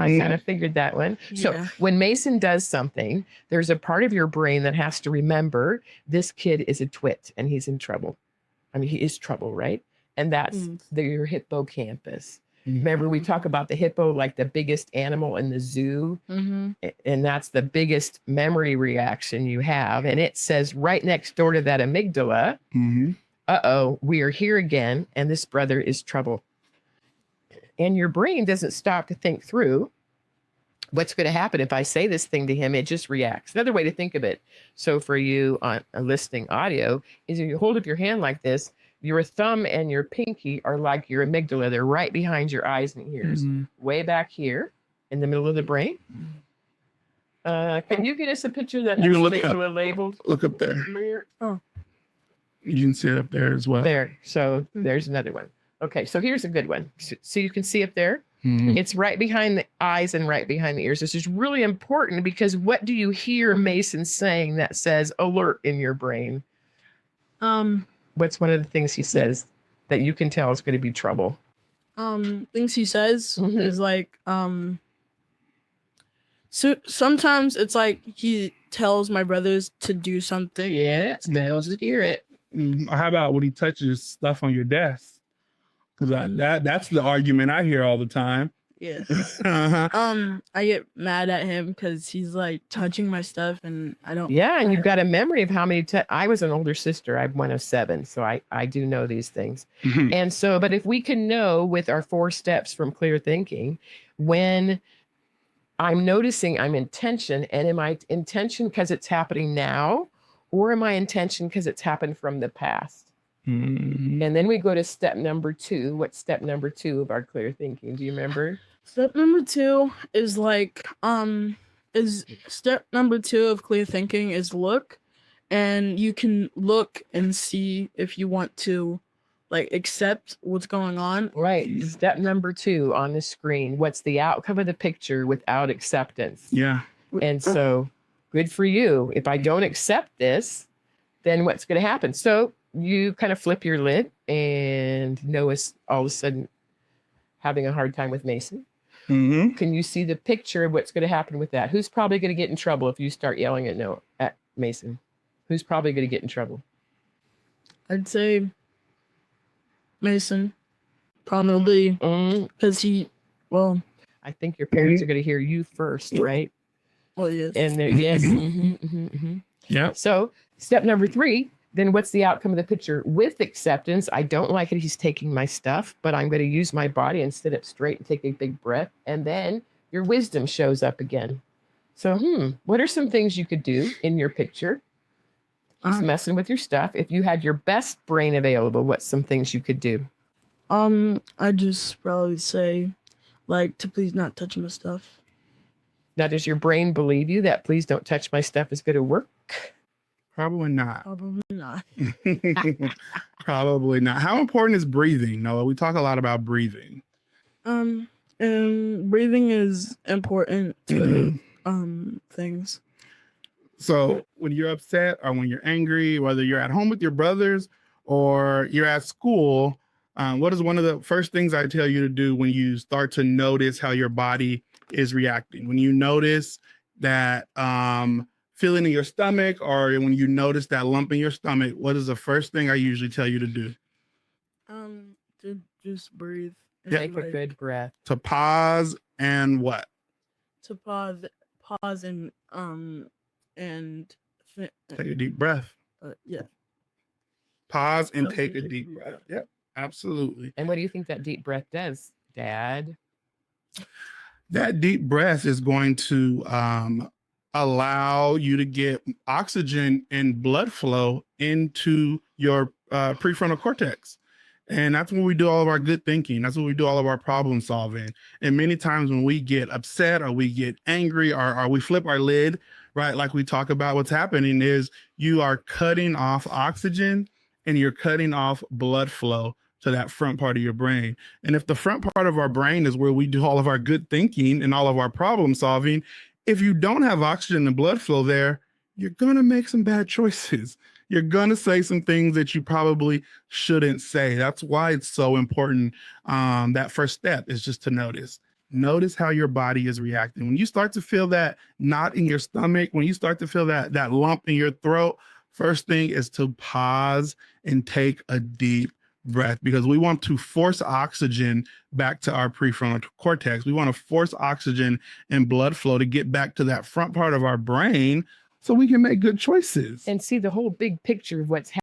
I kind of figured that one. So Yeah. when Mason does something, there's a part of your brain that has to remember this kid is a twit and he's in trouble. I mean, he is trouble, right? And that's your hippocampus. Remember, we talk about the hippo like the biggest animal in the zoo, and that's the biggest memory reaction you have. And it says right next door to that amygdala, uh-oh, we are here again, and this brother is trouble. And your brain doesn't stop to think through what's going to happen if I say this thing to him. It just reacts. Another way to think of it. So for you on a listening audio is if you hold up your hand like this, your thumb and your pinky are like your amygdala. They're right behind your eyes and ears, way back here in the middle of the brain. Can you get us a picture that you has look amygdala up, labeled? Look up there. Oh. You can see it up there as well. There. So there's another one. Okay, so here's a good one. So you can see up there. It's right behind the eyes and right behind the ears. This is really important because what do you hear Mason saying that says alert in your brain? What's one of the things he says that you can tell is going to be trouble? Things he says is like, so sometimes it's like he tells my brothers to do something. Yeah, smells to hear it. How about when he touches stuff on your desk? Because that's the argument I hear all the time. Yeah. I get mad at him because he's like touching my stuff and I don't. Yeah, and you've got a memory of how many. I was an older sister. I'm one of 7, so I do know these things. And so, but if we can know with our 4 steps from clear thinking, when I'm noticing I'm in tension, and am I in tension because it's happening now, or am I in tension because it's happened from the past? And then we go to step number 2. What's step number 2 of our clear thinking? Do you remember? Step number 2 is like, step number 2 of clear thinking is look, and you can look and see if you want to like accept what's going on. Right. Step number 2 on the screen. What's the outcome of the picture without acceptance? Yeah. And so good for you. If I don't accept this, then what's going to happen? So you kind of flip your lid and Noah's all of a sudden having a hard time with Mason. Can you see the picture of what's going to happen with that? Who's probably going to get in trouble if you start yelling at Mason? Who's probably going to get in trouble? I'd say Mason, probably, because I think your parents are going to hear you first, right? Well, yes. And yes. Yeah. So step number 3, then what's the outcome of the picture? With acceptance, I don't like it. He's taking my stuff, but I'm going to use my body and sit up straight and take a big breath. And then your wisdom shows up again. So, what are some things you could do in your picture? He's messing with your stuff. If you had your best brain available, what's some things you could do? I'd just probably say, like, to please not touch my stuff. Now, does your brain believe you that please don't touch my stuff is going to work? Probably not. Probably not. Probably not. How important is breathing, Noah? We talk a lot about breathing. And breathing is important to things. So when you're upset or when you're angry, whether you're at home with your brothers or you're at school, what is one of the first things I tell you to do when you start to notice how your body is reacting? When you notice that feeling in your stomach, or when you notice that lump in your stomach, what is the first thing I usually tell you to do? To just breathe. Take a good breath. To pause and what? To pause and take a deep breath. Yeah. Pause and take a deep breath. Yep, absolutely. And what do you think that deep breath does, Dad? That deep breath is going to allow you to get oxygen and blood flow into your prefrontal cortex. And that's when we do all of our good thinking. That's when we do all of our problem solving. And many times when we get upset or we get angry or we flip our lid, right, like we talk about, what's happening is you are cutting off oxygen and you're cutting off blood flow to that front part of your brain. And if the front part of our brain is where we do all of our good thinking and all of our problem solving, if you don't have oxygen and blood flow there, you're going to make some bad choices. You're going to say some things that you probably shouldn't say. That's why it's so important. That first step is just to notice. Notice how your body is reacting. When you start to feel that knot in your stomach, when you start to feel that lump in your throat, first thing is to pause and take a deep breath, because we want to force oxygen back to our prefrontal cortex. We want to force oxygen and blood flow to get back to that front part of our brain so we can make good choices and see the whole big picture of what's happening.